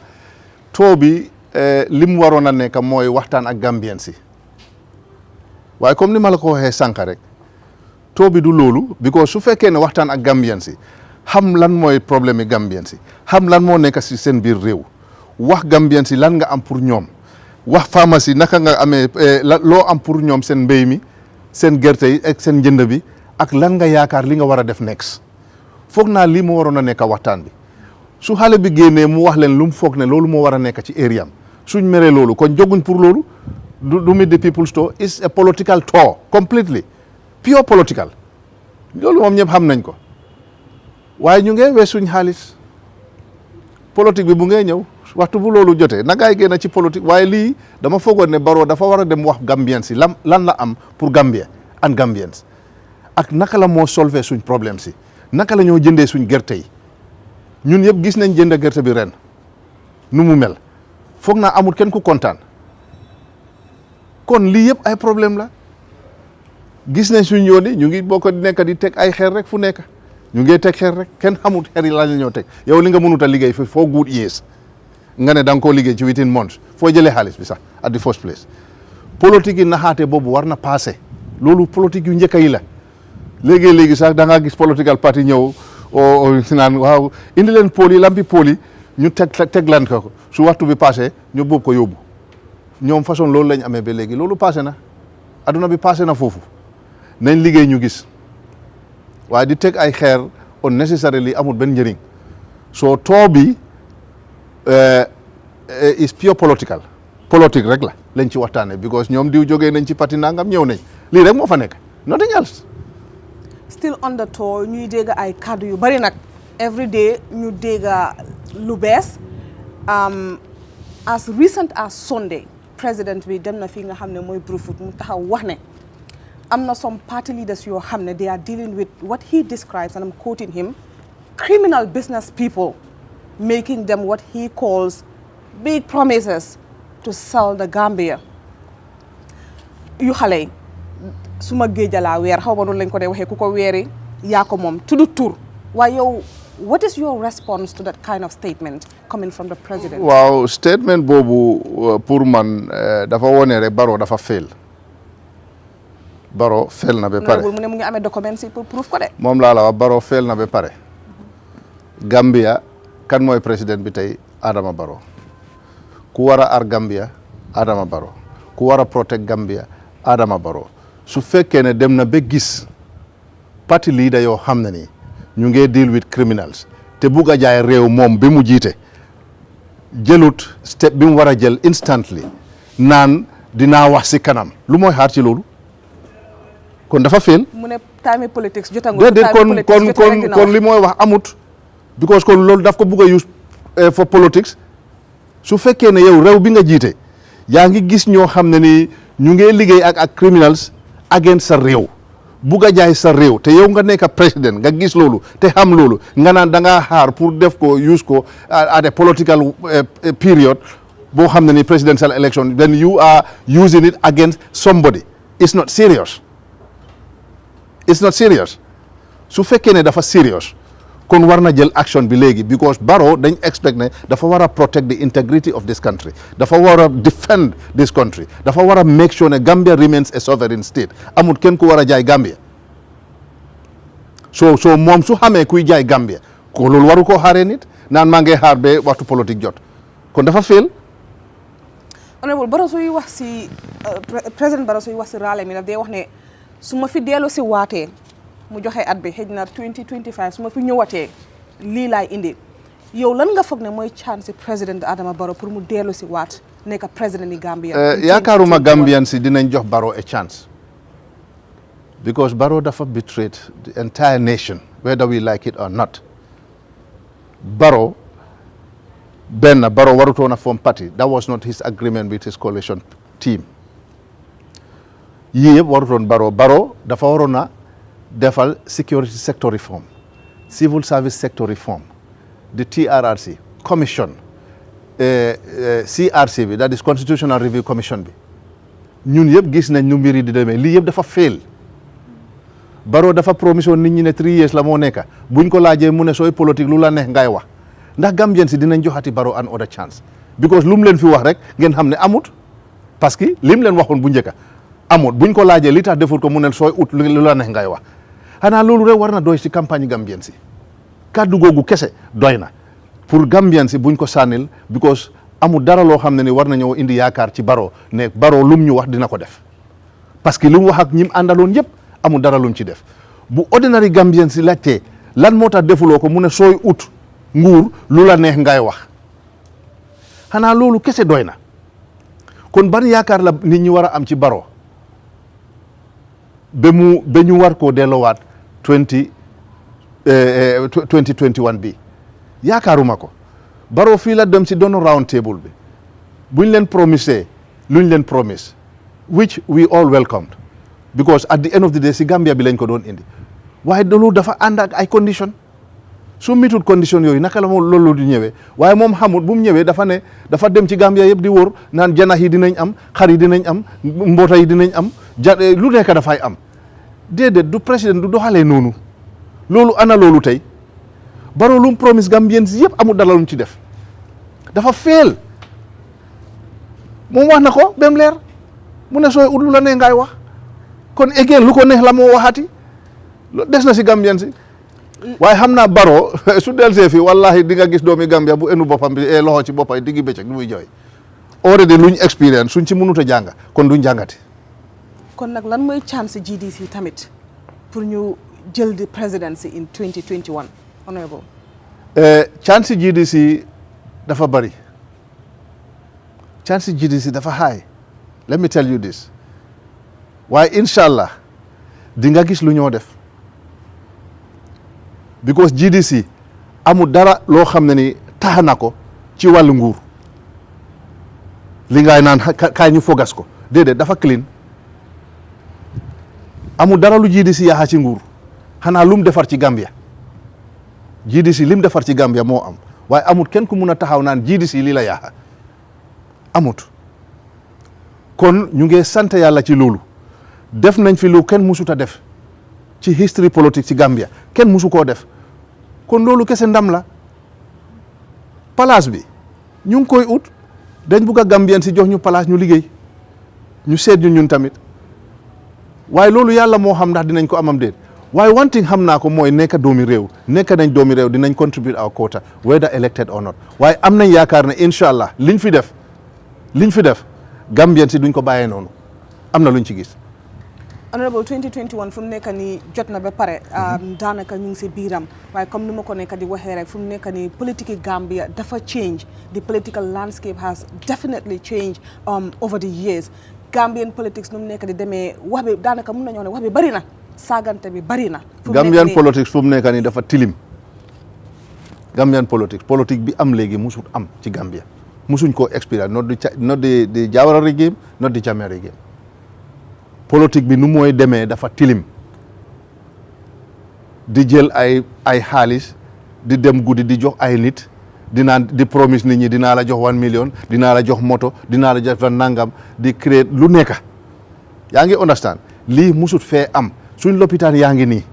too bi li mu waroon a nekk mooy waxtaan ak Gambien si waaye comme ni ma la ko waxee sànq rek too bi du loolu because su fekkee ne waxtaan ak Gambien si xam lan mooy problème yi Gambien si xam lan moo nekk si seen biir réew wax Gambien si lan nga am pour ñoom wax pharmacie naka nga amee loo am pour ñoom seen mbéy mi seen gerte yi ak seen njënd bi ak lan nga yaakaar li nga war a def next foog naa lii moo waroon a nekk waxtaan bi su xale bi génnee mu wax leen lu mu foog ne loolu moo war a nekk ci area am suñ meree loolu kon joguñ pour loolu du meet the people store is a political tour completely pure political loolu moom ñëpp xam nañ ko waaye ñu ngee wees suñ xaalis politique bi bu ngee ñëw waxtu bu loolu jotee nagaay génn ci politique waaye lii dama foogoon ne Barrow dafa war a dem wax Gambien si lan la am pour Gambia and Gambiens ak naka la moo solver suñ problème si naka la ñoo jëndee suñ gerte yi ñun yëpp gis nañ jënd gerte bi ren nu mu mel foog naa amul kenn ku kontaan kon lii yëpp ay problème la gis nañ suñ yoon yi ñu ngi bokk di nekk di teg ay xeer rek fu nekk ñu ngi teg xeer rek kenn xamul xeer yi la ñoo teg yow li nga mënut a liggéey fi foo good years nga ne da nga koo liggéey ci within months foo jëlee xaalis bi sax at the first place politique yi naxaate boobu war na passé loolu politique yu njëkk yi la léegi sax da ngaa gis political party ñëw o naan waaw indi leen pôle yi lampi pôle yi ñu teglan ko su waxtu bi passé ñu boobu ko yóbbu ñoom façon loolu lañ amee ba léegi loolu passé na adduna bi passé na foofu nañ liggéey ñu gis waaye di teg ay xeer unnecessarily amul benn njëriñ soo too bi is pure political politique rek la lañ ci waxtaanee because ñoom diw jógee nañ ci parti nangam ñëw nañ lii rek moo fa nekk nothing else still undertow ñuy dégg ay kàddu yu bari nag every day ñu dégg lu bees as recent as Sunday président bi dem na fi nga xam ne mooy Brufut mu taxaw wax ne am na some party leaders yoo xam ne they are dealing with what he describes, and I'm quoting him, criminal business people, making them what he calls big promises to sell the Gambia. yu xale yi su ma géejalaa weer xaw ma noonu lañ ko dee waxee ku ko weeri yaa ko moom tudd tur waaye yow what is your response to that kind of statement coming from the president? waaw statement boobu pour man dafa wone rek Barrow dafa fail Barrow fail na ba pare mu ne mu ngi amee documents yi pour proof ko de moom laa la wax Barrow fail na ba pare Gambia kan mooy président bi tey Adama Barrow ku war a aar Gambia Adama Barrow ku war a protect Gambia Adama Barrow su fekkee ne dem na ba gis parti leader yoo xam ne ni ñu ngi deal with criminals te bugg a jaay réew moom bi mu jiite jëlut step bi mu war a jël instantly naan dinaa wax si kanam lu mooy xaar ci loolu kon dafa fail. mu ne time politics jotangu déedéet kon li mooy wax amut because kon loolu daf ko bugg a use for politics su fekkee ne yow réew bi nga jiite yaa ngi gis ñoo xam ne ni ñu ngi liggéey ak criminals against sa réew bugg a jaay sa réew te yow nga nekk président nga gis loolu te xam loolu nga naan da ngaa xaar pour def ko use ko at a political period boo xam ne ni presidential election then you are using it against somebody it's not serious su fekkee ne dafa serious kon war na jël action bi léegi because Barrow dañ expect ne dafa war a protect the integrity of this country dafa war a defend this country dafa war a make sure ne Gambia remains a sovereign state amul kenn ku war a jaay Gambia so moom su xamee kuy jaay Gambia ko loolu waru koo xaaree nit naan maa ngi xaar ba waxtu politique jot kon dafa fail. honorable Barrow suy wax si président Barrow suy wax si rale mi daf day wax ne su ma fi dellu si waatee mu joxe at bi xëj na 2025 su ma fi ñëwatee lii laay indi yow lan nga foog ne mooy chance si président Adama Barrow pour mu dellu si waat nekk président yi Gambia. yaakaaruma Gambian si dinañ jox Barrow a chance because Barrow dafa betrayed the entire nation whether we like it or not. Barrow warutoon a form party that was not his agreement with his coalition team yii yëpp warutoon Barrow dafa waroon a defal security sector reform civil service sector reform the TRRC commission CRC bi that is constitutional review commission bi ñun yëpp gis nañ nu mbir yi di demee lii yëpp dafa fail Barrow dafa promission nit ñi ne 3 years la moo nekka buñ ko laajee mu ne sooy politique lu la neex ngay wax ndax Gambien si dinañ joxati Barrow an other chance because lu mu leen fi wax rek ngeen xam ne amut parce que lim leen waxoon bu njëkka amut buñ ko laajee li tax deful ko mu ne sooy ut lu la neex ngay wax xanaa loolu rek war na doy si campagne Gambien si kàddu googu kese doy na pour Gambien si buñ ko sànnil because amul dara loo xam ne ni war na ñëw indi yaakaar ci Barrow ne Barrow lum ñu wax dina ko def parce que li mu wax ak ñim àndaloon yëpp amul dara lum ci def bu ordinary Gambien si laajtee lan moo tax defuloo ko mu ne sooy ut nguur lu la neex ngay wax xanaa loolu kese doy na kon ban yaakaar la nit ñi war a am ci Barrow ba ñu war koo delloowaat 2021 bi yaakaaruma ko Barrow fii la dem si doon round table bi buñ leen promisé luñ leen promise which we all welcomed because at the end of the day si Gambia bi lañ ko doon indi waaye loolu dafa ànd ak ay condition su mitut condition yooyu naka la moom loolu di ñëwee waaye moom xamul bu mu ñëwee dafa dem ci Gambia yëpp di wóor naan janax yi dinañ am xar yi dinañ am mboota yi dinañ am lu nekk dafay am déedéet du président du doxalee noonu loolu ana loolu tey Barrow lu mu promise Gambien si yëpp amul dara lu mu ci def dafa feel moom wax na ko ba mu leer mu ne sooy ut lu la neex ngay wax kon again lu ko neex la moo waxati des na si Gambien si waaye xam naa Barrow su delsee fii wallahi di nga gis doomi Gambia bu enu boppam bi loxo ci boppam diggi bëccëg du muy jooy already luñ expérience suñ ci mënut a jàng kon duñ jàngati. kon nag lan mooy chance GDC tamit pour ñu jël di presidency in 2021 honorable. chance GDC dafa bari chance GDC dafa high let me tell you this waaye incha allah di nga gis lu ñoo def because GDC amul dara loo xam ne ni tax na ko ci wàllu nguur li ngay naan kaay ñu fogas ko déedéet dafa clean amul dara lu GDC yaaxa ci nguur xanaa lu mu defar ci Gambia GDC lim defar ci Gambia moo am waaye amut kenn ku mun a taxaw naan GDC lii la yaaxa amut kon ñu ngi sant yàlla ci loolu def nañ fi lu kenn musut a def ci history politique ci Gambia kenn musu koo def kon loolu kese ndam la place bi ñu ngi koy ut dañ bugg a Gambien si jox ñu place ñu liggéey ñu seet ñu ñun tamit waaye loolu yàlla moo xam ndax dinañ ko amam déet waaye one thing xam naa ko mooy nekk doomi réew nekk nañ doomi réew dinañ contribute our quota whether elected or not waaye am nañ yaakaar ne incha allah liñ fi def Gambien si duñ ko bàyyee noonu am na luñ ci gis. Honorable 2021 fu mu nekk nii jot na ba pare daanaka ñu ngi si biiram waaye comme ni ma ko nekk di waxee rek fu mu nekk nii politique Gambia dafa change the political landscape has definitely changed over the years Gambian politics nu mu nekk di demee wax bi daanaka mun nañoo ne wax bi bari na saagante bi bari na. Gambian politics fu mu nekk nii dafa tilim Gambian politics politique bi am léegi musut am ci Gambia musuñ koo expérience not di Jawara regime not di Jammeh regime politique bi nu mooy demee dafa tilim di jël ay xaalis di dem guddi di jox ay nit di promise nit ñi dinaa la jox 1 million dinaa la jox moto dinaa la jox nangam di créer lu nekk yaa ngi understand lii musut fee am suñ lopitaan yaa ngi nii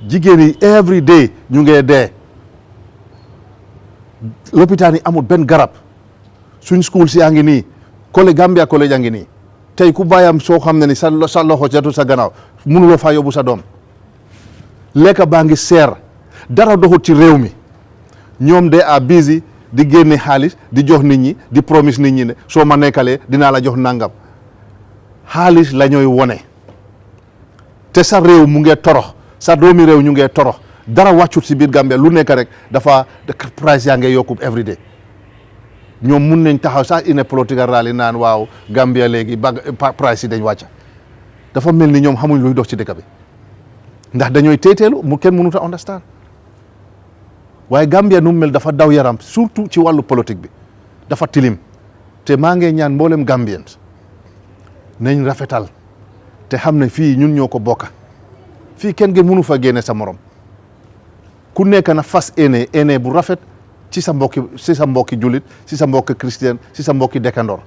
jigéen yi every day ñu ngee dee lopitaan yi amul benn garab suñ school si yaa ngi nii Gambia collège yaa ngi nii tey ku bàyyam soo xam ne ni sa loxo jotul sa gannaaw mënuloo faa yóbbu sa doom lekka baa ngi seer dara doxut ci réew mi ñoom de a busy di génne xaalis di jox nit ñi di promise nit ñi ne soo ma nekkalee dinaa la jox nangam xaalis la ñooy wone te sa réew mu ngee torox sa doomi réew ñu ngee torox dara wàccut si biir Gambia lu nekk rek dafa price yaa ngee yokku every day ñoom mun nañ taxaw sax ine political rally naan waaw Gambia léegi price yi dañ wàcca dafa mel ni ñoom xamuñ luy dox ci dëkk bi ndax dañooy téeteelu mu kenn mënut a understand waaye Gambia nu mu mel dafa daw yaram surtout ci wàllu politique bi dafa tilim te maa ngi ñaan mboolem Gambiens nañ rafetal te xam ne fii ñun ñoo ko bokka fii kenn gi mënu fa génne sa morom ku nekk na fas ene bu rafet ci sa mbokki jullit ci sa mbokki christian ci sa mbokki dëkkandoor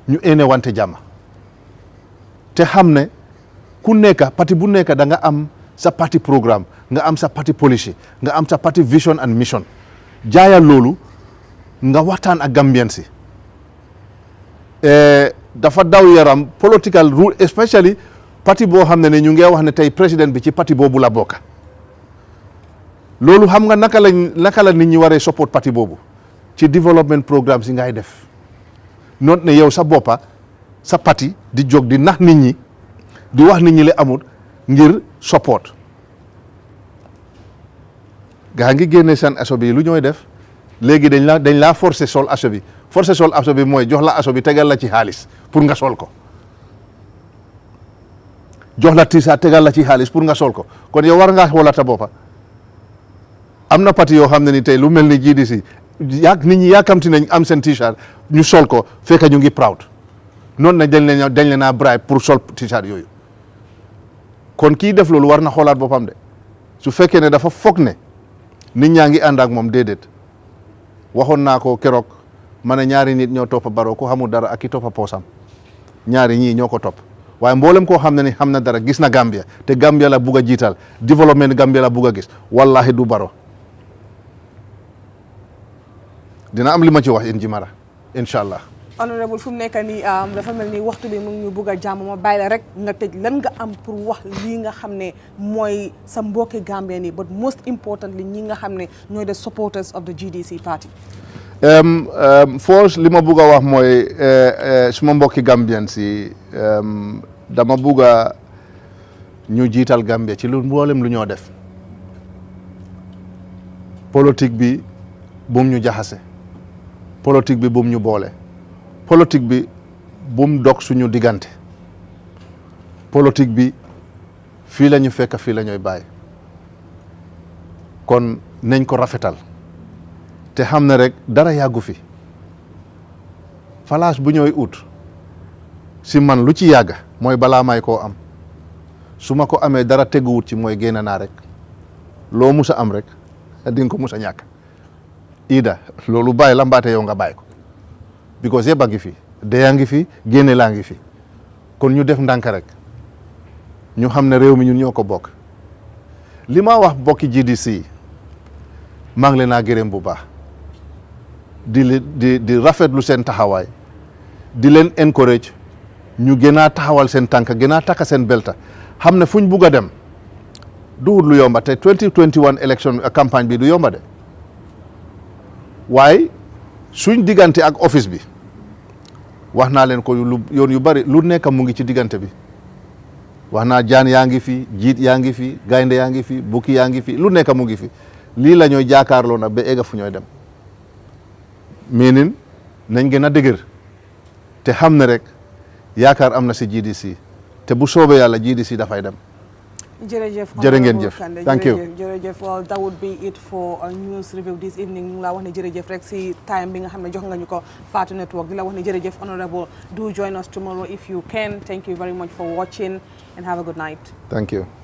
ñu ene wante jàmm te xam ne ku nekk parti bu nekk da nga am sa parti programme nga am sa parti policy nga am sa parti vision and mission jaayal loolu nga waxtaan ak Gambien si dafa daw yaram political rule especially parti boo xam ne ñu ngi wax ne tey président bi ci parti boobu la bokk loolu xam nga naka la nit ñi waree support parti boobu ci development programme si ngay def noot ne yow sa boppa sa parti di jóg di nax nit ñi di wax nit ñi li amul ngir support gaa ngi génne seen aso bi lu ñooy def léegi dañ laa forcer sol aso bi forcer sol aso bi mooy jox la aso bi tegal la ci xaalis pour nga sol ko jox la tiisa tegal la ci xaalis pour nga sol ko kon yow war ngaa xoolaat sa boppa am na parti yoo xam ne ni tey lu mel ni GDC nit ñi yaakamti nañ am seen t-shirt ñu sol ko fekk ñu ngi proud noonu na dañ leen a bribe pour sol t-shirt yooyu kon kii def loolu war na xoolaat boppam de su fekkee ne dafa foog ne nit ñaa ngi ànd ak moom déedéet waxoon naa ko keroog ma ne ñaari nit ñoo toppa Barrow ku xamul dara ak ki toppa poosam ñaari ñii ñoo ko topp waaye mboolem koo xam ne ni xam na dara gis na Gambia te Gambia la bugg a jiital développement Gambia la bugg a gis wallahi du Barrow dina am li ma ci wax in Jimara incha allah. honorable fu mu nekk nii dafa mel ni waxtu bi mu ngi ñu bugg a jàmm ma bàyyi la rek nga tëj lan nga am pour wax lii nga xam ne mooy sa mbokki Gambien yi but most importantly ñi nga xam ne ñooy the supporters of the GDC party. first li ma bugg a wax mooy suma mbokki Gambien si dama bugg a ñu jiital Gambia ci lu mboolem lu ñoo def politique bi bum ñu jaxase politique bi bum ñu boole politique bi bum dog suñu diggante politique bi fii la ñu fekk fii la ñooy bàyyi kon nañ ko rafetal te xam ne rek dara yàggu fi falaas bu ñooy ut si man lu ci yàgga mooy balaa may koo am su ma ko amee dara teguwut ci mooy génn naa rek loo mus a am rek di nga ko mus a ñàkk ida loolu bàyyi la mbaate yow nga bàyyi ko because yëpp a ngi fi deyaa ngi fi génne laa ngi fi kon ñu def ndànk rek ñu xam ne réew mi ñun ñoo ko bokk li ma wax bokki GDC maa ngi leen a gërëm bu baax di rafetlu seen taxawaay di leen encourage ñu gën a taxawal seen tànk gën a takka seen belta xam ne fuñ bugg a dem duwut lu yomba te 2021 election campagne bi du yomba de waaye suñ diggante ak office bi wax naa leen ko yoon yu bari lu nekk mu ngi ci diggante bi wax naa jaan yaa ngi fi jiit yaa ngi fi gaynde yaa ngi fi bukki yaa ngi fi lu nekk mu ngi fi lii la ñooy jaakaarloo nag ba egga fu ñooy dem meaning nañ gën a dëgër te xam ne rek yaakaar am na si GDC te bu soobee yàlla GDC dafay dem. jërëjëf jërë ngeen jëf thank you jërëjëf well that would be it for a news review this evening ñu ngi laa wax ne jërëjëf rek si time bi nga xam ne jox nga ñu ko Fatu Network di la wax ne jërëjëf honorable do join us tomorrow if you can. Thank you very much for watching and have a good night. Thank you.